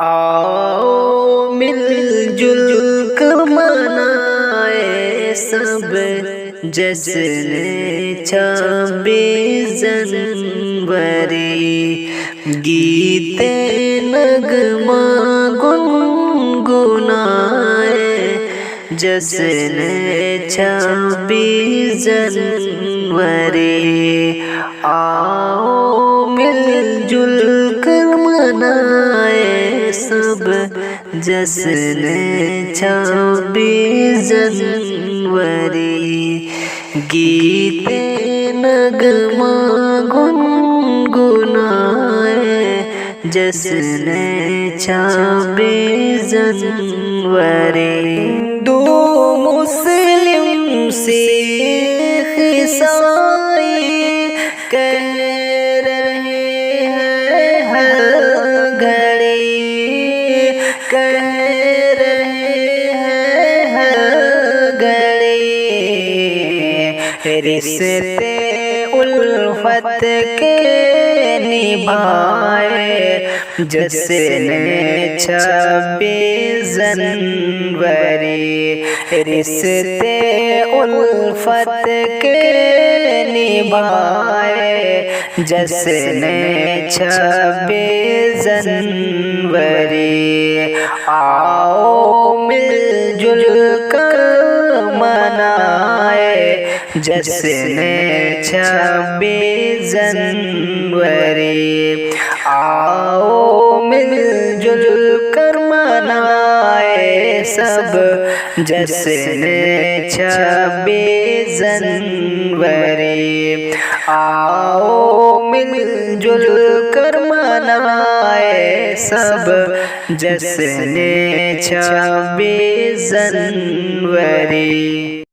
आओ मिल जुल कर मनाए सब जश्न 26 जनवरी। गीते नगमा गुनगुनाए जश्न 26 जनवरी। आओ मिल जुल कर मनाए सब जश्न 26 जनवरी। गीते नगमा गुनगुनाए जश्न 26 जनवरी। दो मुस्लिम सिख ईसाई कह रहे हैं हर घड़ी, कह रहे हैं हर घड़ी। रिश्ते उल्फत के निभाए जश्न 26 जनवरी। रिश्ते उल्फत के निभाए जश्न 26 जनवरी। आओ मिलजुल कर मनाए जश्न 26 जनवरी। आओ मिलजुल कर मनाए सब जश्न 26 जनवरी। आओ मिलजुल कर मनाए सब जश्न 26 जनवरी।